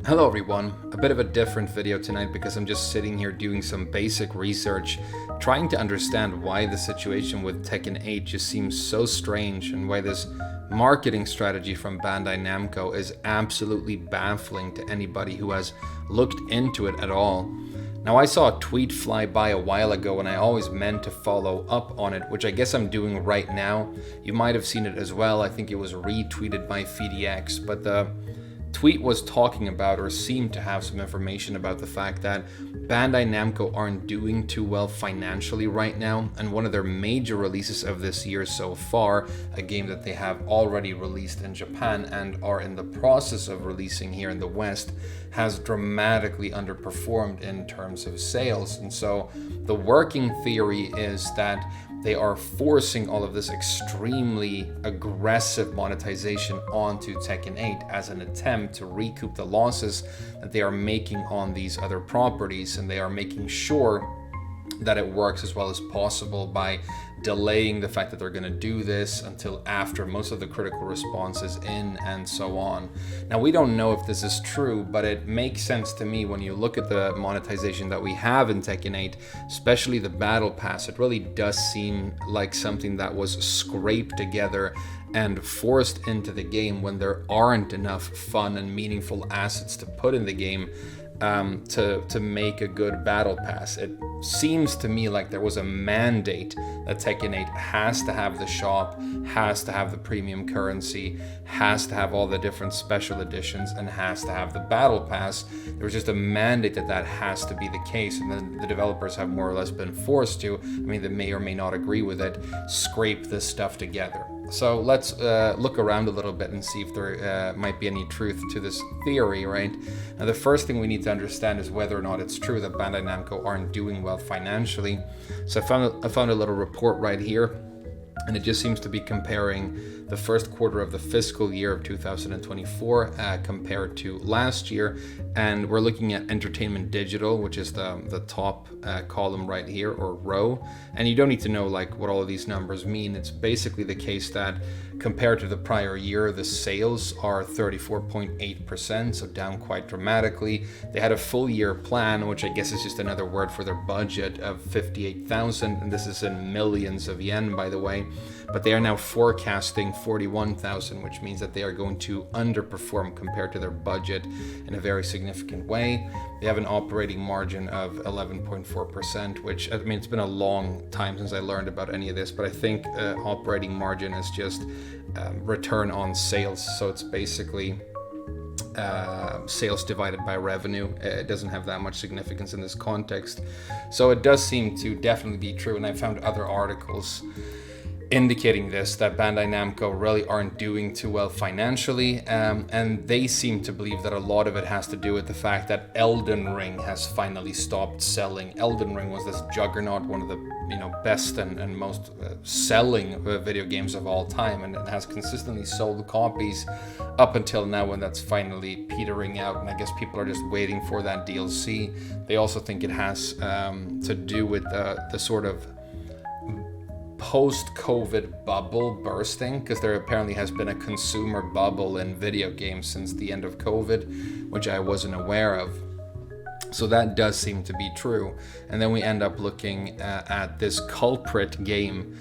Hello everyone, a bit of a different video tonight because I'm just sitting here doing some basic research, trying to understand why the situation with Tekken 8 just seems so strange and why this marketing strategy from Bandai Namco is absolutely baffling to anybody who has looked into it at all. Now, I saw a tweet fly by a while ago and I always meant to follow up on it, which I guess I'm doing right now. You might have seen it as well. I think it was retweeted by FDX, but the tweet was talking about, or seemed to have some information about, the fact that Bandai Namco aren't doing too well financially right now, and one of their major releases of this year so far, a game that they have already released in Japan and are in the process of releasing here in the West, has dramatically underperformed in terms of sales. And so the working theory is that they are forcing all of this extremely aggressive monetization onto Tekken 8 as an attempt to recoup the losses that they are making on these other properties, and they are making sure that it works as well as possible by delaying the fact that they're going to do this until after most of the critical response is in, and so on. Now, we don't know if this is true, but it makes sense to me when you look at the monetization that we have in Tekken 8, especially the Battle Pass. It really does seem like something that was scraped together and forced into the game when there aren't enough fun and meaningful assets to put in the game to make a good battle pass. It seems to me like there was a mandate that Tekken 8 has to have the shop, has to have the premium currency, has to have all the different special editions, and has to have the battle pass. There was just a mandate that that has to be the case, and then the developers have more or less been forced to, I mean, they may or may not agree with it, scrape this stuff together. So let's look around a little bit and see if there might be any truth to this theory, right? Now, the first thing we need to understand is whether or not it's true that Bandai Namco aren't doing well financially. So I found a little report right here, and it just seems to be comparing the first quarter of the fiscal year of 2024 compared to last year. And we're looking at Entertainment Digital, which is the top column right here, or row. And you don't need to know like what all of these numbers mean. It's basically the case that compared to the prior year, the sales are 34.8%, so down quite dramatically. They had a full year plan, which I guess is just another word for their budget, of 58,000, and this is in millions of yen, by the way. But they are now forecasting 41,000, which means that they are going to underperform compared to their budget in a very significant way. They have an operating margin of 11.4%, which, I mean, it's been a long time since I learned about any of this, but I think operating margin is just return on sales. So it's basically sales divided by revenue. It doesn't have that much significance in this context. So it does seem to definitely be true, and I found other articles indicating this, that Bandai Namco really aren't doing too well financially, and they seem to believe that a lot of it has to do with the fact that Elden Ring has finally stopped selling. Elden Ring was this juggernaut, one of the best and most selling video games of all time, and it has consistently sold copies up until now, when that's finally petering out, and I guess people are just waiting for that DLC. They also think it has to do with the sort of post-COVID bubble bursting, because there apparently has been a consumer bubble in video games since the end of COVID, which I wasn't aware of. So that does seem to be true. And then we end up looking at this culprit game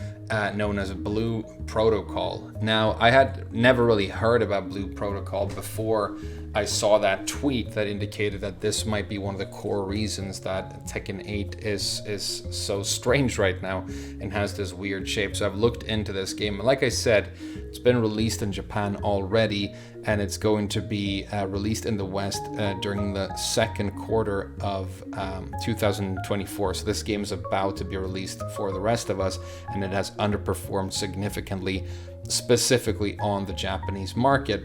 known as Blue Protocol. Now, I had never really heard about Blue Protocol before I saw that tweet that indicated that this might be one of the core reasons that Tekken 8 is so strange right now and has this weird shape. So I've looked into this game, and like I said, it's been released in Japan already, and it's going to be released in the West during the second quarter of 2024. So this game is about to be released for the rest of us, and it has underperformed significantly, specifically on the Japanese market.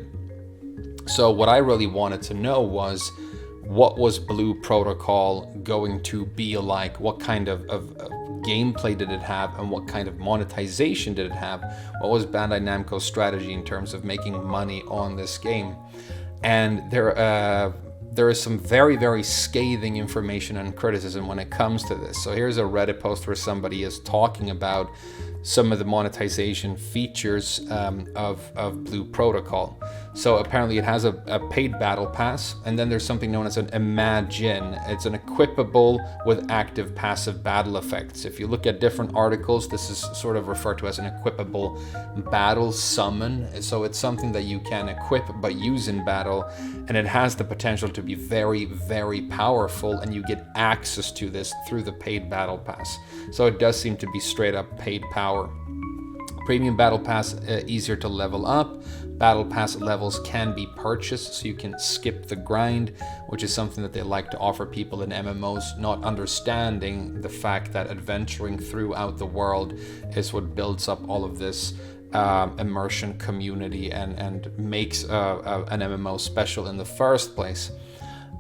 So what I really wanted to know was, what was Blue Protocol going to be like? What kind of gameplay did it have, and what kind of monetization did it have? What was Bandai Namco's strategy in terms of making money on this game? And there is some very, very scathing information and criticism when it comes to this. So here's a Reddit post where somebody is talking about some of the monetization features of Blue Protocol. So apparently it has a paid battle pass, and then there's something known as an Imagine. It's an equipable with active passive battle effects. If you look at different articles, this is sort of referred to as an equipable battle summon. So it's something that you can equip but use in battle, and it has the potential to be very, very powerful, and you get access to this through the paid battle pass. So it does seem to be straight up paid power. Premium battle pass, easier to level up. Battle pass levels can be purchased, so you can skip the grind, which is something that they like to offer people in MMOs, not understanding the fact that adventuring throughout the world is what builds up all of this immersion community and makes an MMO special in the first place.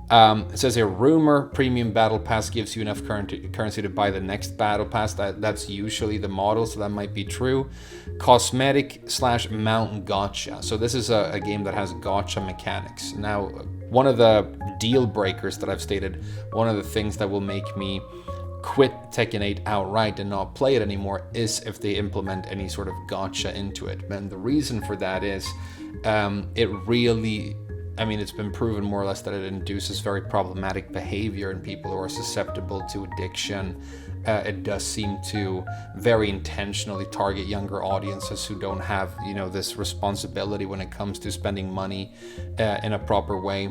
It says here, rumor premium battle pass gives you enough currency to buy the next battle pass. That's usually the model, so that might be true. Cosmetic / mount gacha. So this is a game that has gacha mechanics. Now, one of the deal breakers that I've stated, one of the things that will make me quit Tekken 8 outright and not play it anymore, is if they implement any sort of gacha into it. And the reason for that is it really, I mean, it's been proven more or less that it induces very problematic behavior in people who are susceptible to addiction. It does seem to very intentionally target younger audiences who don't have, this responsibility when it comes to spending money in a proper way.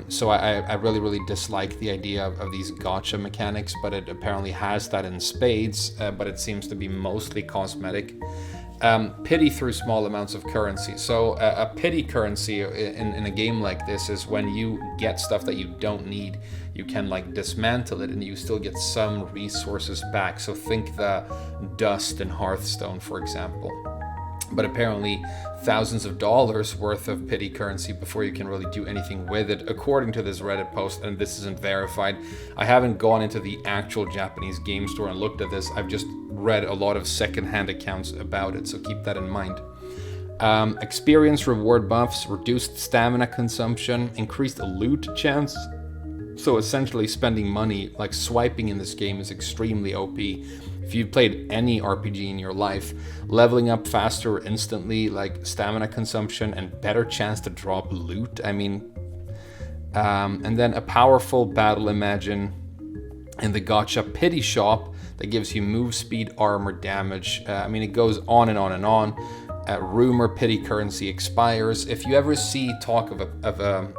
So I really, really dislike the idea of these gacha mechanics, but it apparently has that in spades, but it seems to be mostly cosmetic. Pity through small amounts of currency. So a pity currency in a game like this is when you get stuff that you don't need, you can dismantle it and you still get some resources back. So think the dust in Hearthstone, for example. But apparently thousands of dollars worth of pity currency before you can really do anything with it, according to this Reddit post, and this isn't verified. I haven't gone into the actual Japanese game store and looked at this. I've just read a lot of secondhand accounts about it, so keep that in mind. Experience reward buffs, reduced stamina consumption, increased loot chance. So essentially spending money, like swiping in this game, is extremely OP. If you've played any RPG in your life, leveling up faster instantly, like stamina consumption and better chance to drop loot. I mean, and then a powerful battle Imagine in the gacha pity shop that gives you move speed, armor, damage. It goes on and on and on. Rumor pity currency expires. If you ever see talk of a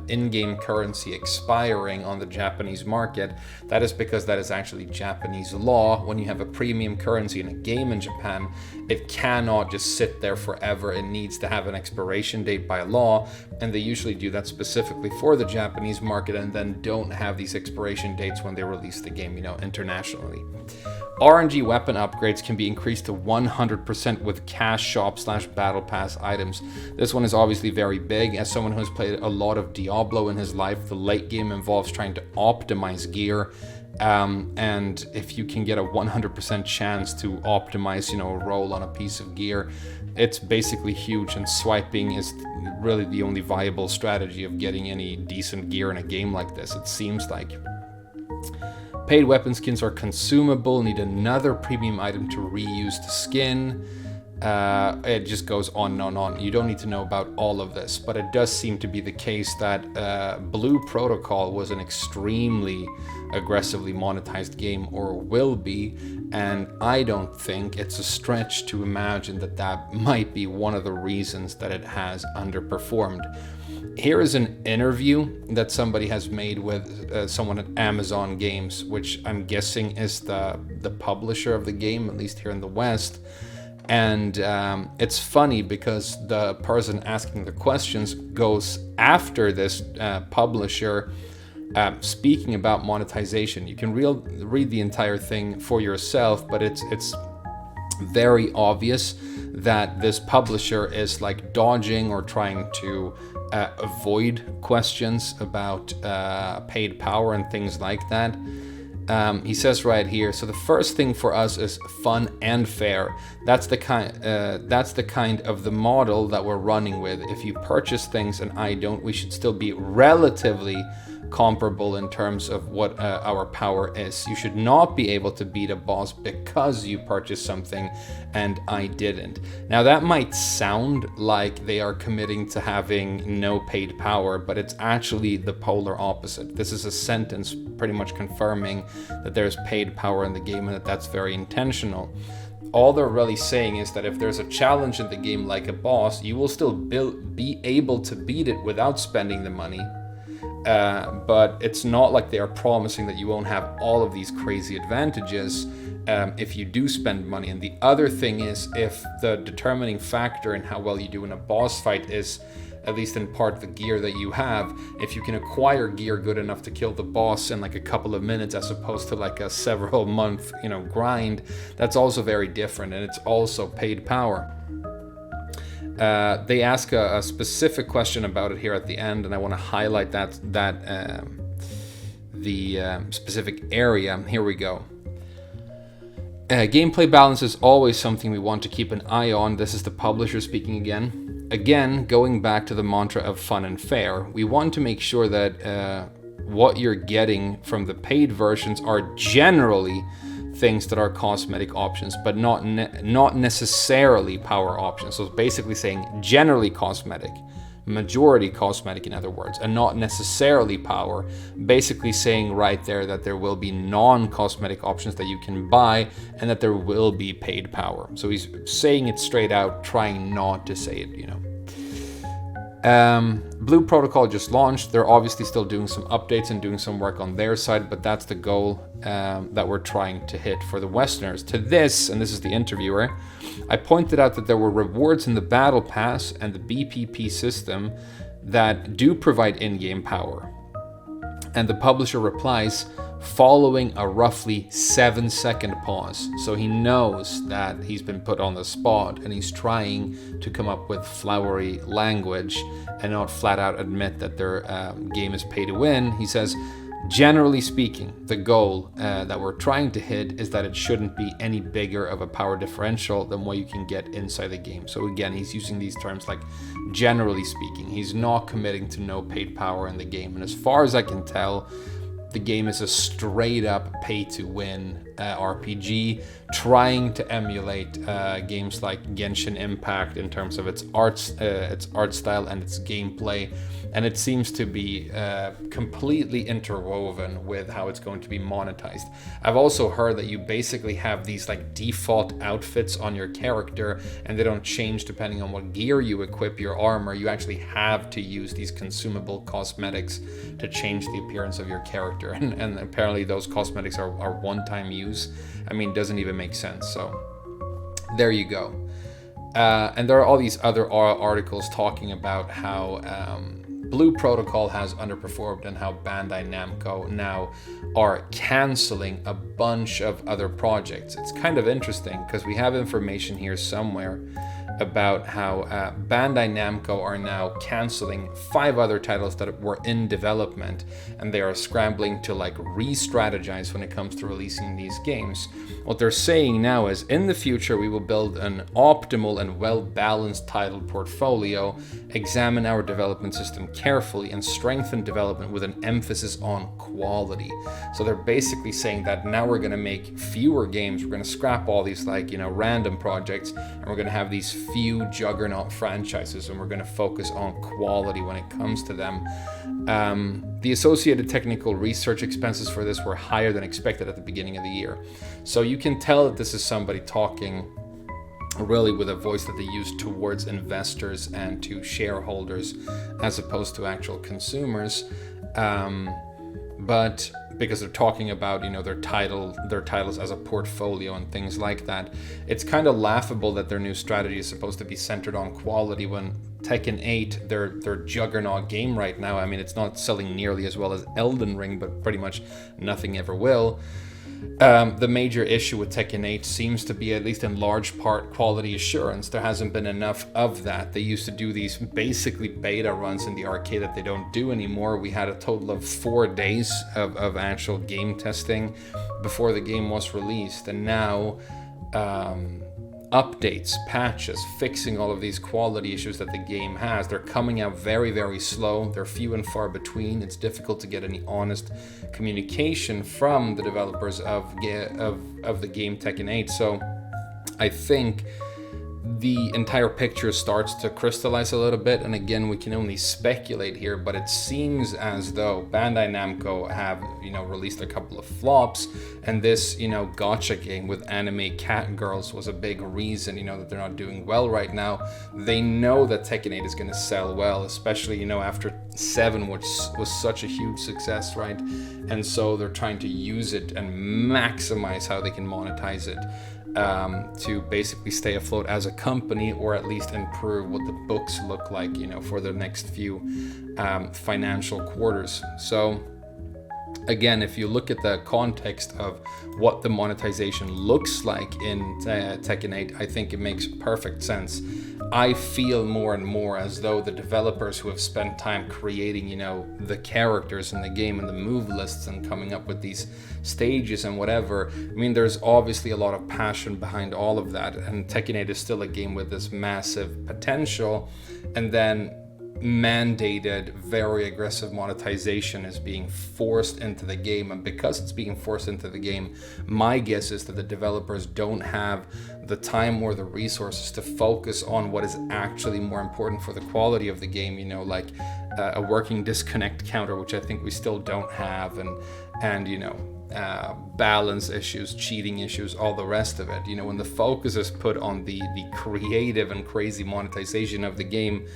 in-game currency expiring on the Japanese market, that is because that is actually Japanese law. When you have a premium currency in a game in Japan, it cannot just sit there forever. It needs to have an expiration date by law, and they usually do that specifically for the Japanese market and then don't have these expiration dates when they release the game, internationally. RNG weapon upgrades can be increased to 100% with cash shop / battle pass items. This one is obviously very big. As someone who has played a lot of Diablo in his life, the late game involves trying to optimize gear. And if you can get a 100% chance to optimize, a roll on a piece of gear, it's basically huge, and swiping is really the only viable strategy of getting any decent gear in a game like this, it seems like. Paid weapon skins are consumable, need another premium item to reuse the skin. It just goes on and on and on. You don't need to know about all of this, but it does seem to be the case that Blue Protocol was an extremely aggressively monetized game, or will be, and I don't think it's a stretch to imagine that might be one of the reasons that it has underperformed. Here is an interview that somebody has made with someone at Amazon Games, which I'm guessing is the publisher of the game, at least here in the West. And it's funny because the person asking the questions goes after this publisher speaking about monetization. You can read the entire thing for yourself, but it's very obvious that this publisher is dodging or trying to avoid questions about paid power and things like that. He says right here, so the first thing for us is fun and fair. That's the kind of the model that we're running with. If you purchase things and I don't, we should still be relatively comparable in terms of what our power is. You should not be able to beat a boss because you purchased something and I didn't. Now that might sound like they are committing to having no paid power, but it's actually the polar opposite. This is a sentence pretty much confirming that there's paid power in the game and that that's very intentional. All they're really saying is that if there's a challenge in the game like a boss, you will still be able to beat it without spending the money. But it's not like they are promising that you won't have all of these crazy advantages if you do spend money. And the other thing is, if the determining factor in how well you do in a boss fight is, at least in part, the gear that you have, if you can acquire gear good enough to kill the boss in like a couple of minutes as opposed to like a several month, grind, that's also very different, and it's also paid power. They ask a specific question about it here at the end, and I want to highlight the specific area. Here we go. Gameplay balance is always something we want to keep an eye on. This is the publisher speaking again. Again, going back to the mantra of fun and fair, we want to make sure that what you're getting from the paid versions are generally things that are cosmetic options, but not necessarily power options. So it's basically saying generally cosmetic, majority cosmetic in other words, and not necessarily power, basically saying right there that there will be non-cosmetic options that you can buy and that there will be paid power. So he's saying it straight out, trying not to say it, Blue Protocol just launched. They're obviously still doing some updates and doing some work on their side, but that's the goal that we're trying to hit for the Westerners. To this, and this is the interviewer, I pointed out that there were rewards in the Battle Pass and the BPP system that do provide in-game power. And the publisher replies, following a roughly 7-second pause. So he knows that he's been put on the spot and he's trying to come up with flowery language and not flat out admit that their game is pay to win. He says, generally speaking, the goal that we're trying to hit is that it shouldn't be any bigger of a power differential than what you can get inside the game. So again, he's using these terms like generally speaking. He's not committing to no paid power in the game. And as far as I can tell, the game is a straight up pay to win RPG, trying to emulate games like Genshin Impact in terms of its art style and its gameplay. And it seems to be completely interwoven with how it's going to be monetized. I've also heard that you basically have these like default outfits on your character and they don't change depending on what gear you equip your armor. You actually have to use these consumable cosmetics to change the appearance of your character. And apparently those cosmetics are one-time use. I mean, it doesn't even make sense. So there you go. And there are all these other articles talking about how Blue Protocol has underperformed and how Bandai Namco now are canceling a bunch of other projects. It's kind of interesting because we have information here somewhere about how Bandai Namco are now canceling 5 other titles that were in development, and they are scrambling to like re-strategize when it comes to releasing these games. What they're saying now is, in the future we will build an optimal and well-balanced title portfolio, examine our development system carefully, and strengthen development with an emphasis on quality. So they're basically saying that now we're going to make fewer games, we're going to scrap all these random projects, and we're going to have these few juggernaut franchises, and we're going to focus on quality when it comes to them. The associated technical research expenses for this were higher than expected at the beginning of the year. So you can tell that this is somebody talking really with a voice that they use towards investors and to shareholders as opposed to actual consumers. But because they're talking about their titles as a portfolio and things like that, it's kind of laughable that their new strategy is supposed to be centered on quality when Tekken 8, their juggernaut game right now, I mean, it's not selling nearly as well as Elden Ring, but pretty much nothing ever will. The major issue with Tekken 8 seems to be, at least in large part, quality assurance. There hasn't been enough of that. They used to do these basically beta runs in the arcade that they don't do anymore. We had a total of 4 days of actual game testing before the game was released. And now updates, patches, fixing all of these quality issues that the game has. They're coming out very, very slow. They're few and far between. It's difficult to get any honest communication from the developers of the game Tekken 8. So I think the entire picture starts to crystallize a little bit, and again, we can only speculate here, but it seems as though Bandai Namco have, released a couple of flops, and this, gacha game with anime cat girls was a big reason, that they're not doing well right now. They know that Tekken 8 is going to sell well, especially, after 7, which was such a huge success, right? And so they're trying to use it and maximize how they can monetize it. To basically stay afloat as a company, or at least improve what the books look like, for the next few financial quarters. So again, if you look at the context of what the monetization looks like in Tekken 8, I think it makes perfect sense. I feel more and more as though the developers who have spent time creating, the characters in the game and the move lists and coming up with these stages and whatever, there's obviously a lot of passion behind all of that, and Tekken 8 is still a game with this massive potential, and then mandated very aggressive monetization is being forced into the game. And because it's being forced into the game, my guess is that the developers don't have the time or the resources to focus on what is actually more important for the quality of the game, like a working disconnect counter, which I think we still don't have, and balance issues, cheating issues, all the rest of it. When the focus is put on the creative and crazy monetization of the game,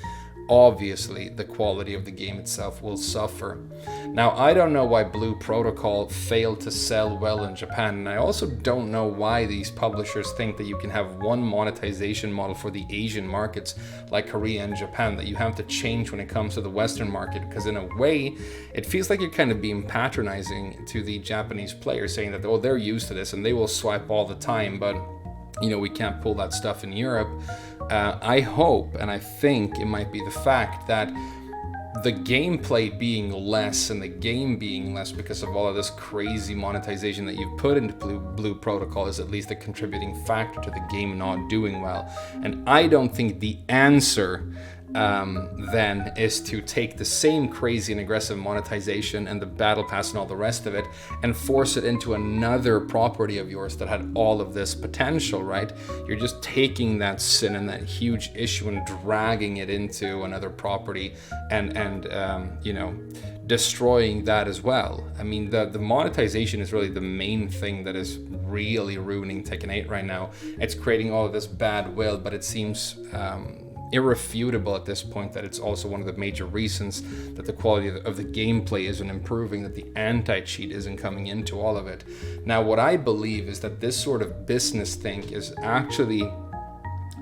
obviously the quality of the game itself will suffer. Now, I don't know why Blue Protocol failed to sell well in Japan, and I also don't know why these publishers think that you can have one monetization model for the Asian markets like Korea and Japan that you have to change when it comes to the Western market, because in a way it feels like you're kind of being patronizing to the Japanese players, saying that, they're used to this and they will swipe all the time, but we can't pull that stuff in Europe. I hope, and I think it might be the fact that the gameplay being less and the game being less because of all of this crazy monetization that you've put into Blue Protocol is at least a contributing factor to the game not doing well. And I don't think the answer then is to take the same crazy and aggressive monetization and the battle pass and all the rest of it and force it into another property of yours that had all of this potential, right? You're just taking that sin and that huge issue and dragging it into another property and destroying that as well. The monetization is really the main thing that is really ruining Tekken 8 right now. It's creating all of this bad will, but it seems irrefutable at this point that it's also one of the major reasons that the quality of the gameplay isn't improving, that the anti-cheat isn't coming into all of it. Now, what I believe is that this sort of business think is actually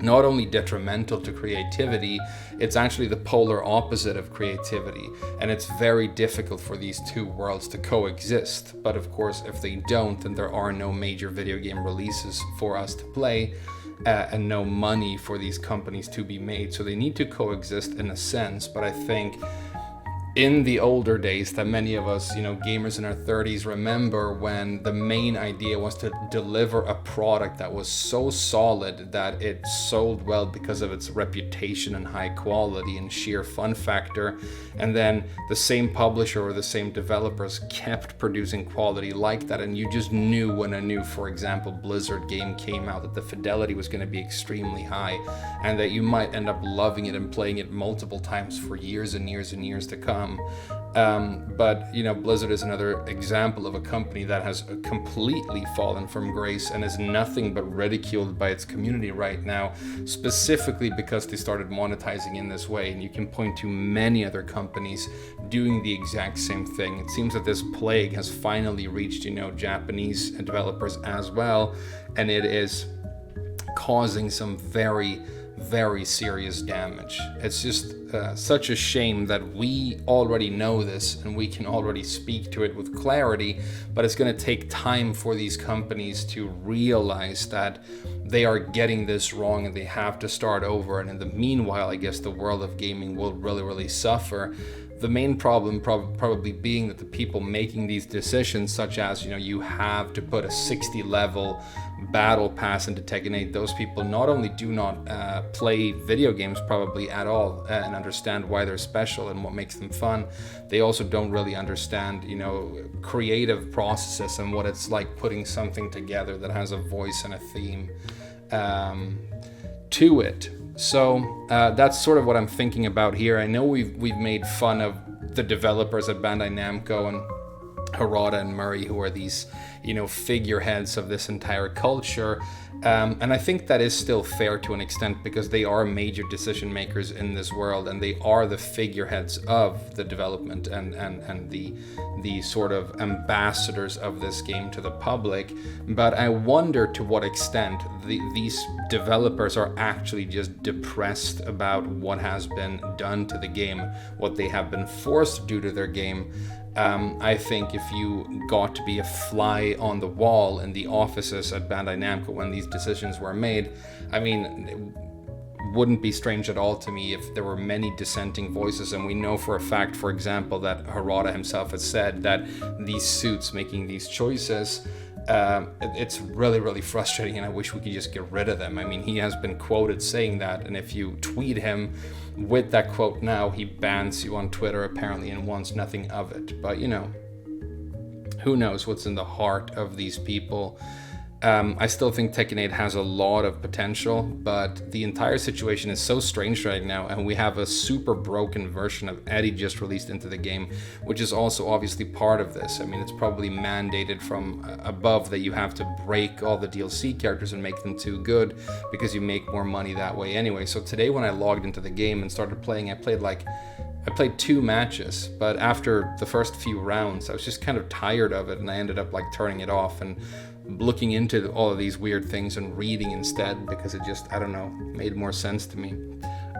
not only detrimental to creativity, it's actually the polar opposite of creativity, and it's very difficult for these two worlds to coexist. But of course, if they don't, then there are no major video game releases for us to play, and no money for these companies to be made. So they need to coexist in a sense, but I think in the older days that many of us, gamers in our 30s, remember when the main idea was to deliver a product that was so solid that it sold well because of its reputation and high quality and sheer fun factor, and then the same publisher or the same developers kept producing quality like that, and you just knew when a new, for example, Blizzard game came out that the fidelity was going to be extremely high and that you might end up loving it and playing it multiple times for years and years and years to come. But Blizzard is another example of a company that has completely fallen from grace and is nothing but ridiculed by its community right now, specifically because they started monetizing in this way. And you can point to many other companies doing the exact same thing. It seems that this plague has finally reached Japanese developers as well, and it is causing some very, very serious damage. It's just such a shame that we already know this and we can already speak to it with clarity, but it's going to take time for these companies to realize that they are getting this wrong and they have to start over. And in the meanwhile, I guess the world of gaming will really, really suffer. The main problem probably being that the people making these decisions, such as, you have to put a 60 level battle pass into Tekken 8, those people not only do not play video games probably at all and understand why they're special and what makes them fun, they also don't really understand, creative processes and what it's like putting something together that has a voice and a theme to it. So that's sort of what I'm thinking about here. I know we've made fun of the developers at Bandai Namco and Harada and Murray, who are these, figureheads of this entire culture. And I think that is still fair to an extent, because they are major decision makers in this world, and they are the figureheads of the development and the sort of ambassadors of this game to the public. But I wonder to what extent these developers are actually just depressed about what has been done to the game, what they have been forced to do to their game. I think if you got to be a fly on the wall in the offices at Bandai Namco when these decisions were made, I mean, it wouldn't be strange at all to me if there were many dissenting voices. And we know for a fact, for example, that Harada himself has said that these suits making these choices, it's really, really frustrating, and I wish we could just get rid of them. I mean, he has been quoted saying that, and if you tweet him with that quote now, he bans you on Twitter apparently and wants nothing of it. But who knows what's in the heart of these people. I still think Tekken 8 has a lot of potential, but the entire situation is so strange right now, and we have a super broken version of Eddie just released into the game, which is also obviously part of this. I mean, it's probably mandated from above that you have to break all the DLC characters and make them too good, because you make more money that way anyway. So today when I logged into the game and started playing, I played 2 matches, but after the first few rounds, I was just kind of tired of it, and I ended up turning it off and looking into all of these weird things and reading instead, because it just, I don't know, made more sense to me.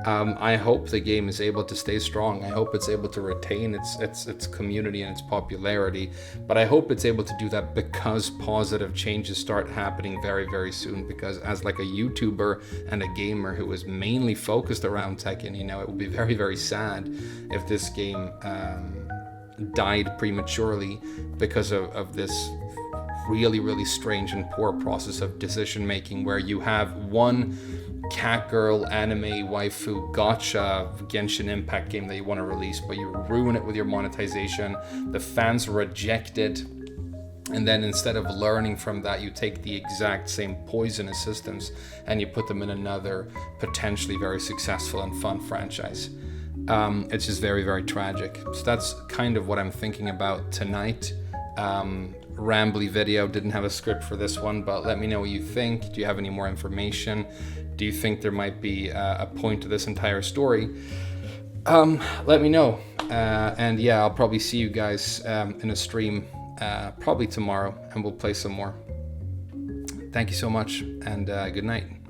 I hope the game is able to stay strong. I hope it's able to retain its community and its popularity, but I hope it's able to do that because positive changes start happening very, very soon. Because as like a YouTuber and a gamer who is mainly focused around Tekken, it would be very, very sad if this game died prematurely because of this really, really strange and poor process of decision making, where you have one cat girl anime waifu gacha Genshin Impact game that you want to release, but you ruin it with your monetization. The fans reject it, and then instead of learning from that, you take the exact same poisonous systems and you put them in another potentially very successful and fun franchise. It's just very, very tragic. So that's kind of what I'm thinking about tonight. Rambly video, didn't have a script for this one, but let me know what you think. Do you have any more information? Do you think there might be a point to this entire story? Let me know. And yeah, I'll probably see you guys in a stream probably tomorrow, and we'll play some more. Thank you so much, and good night.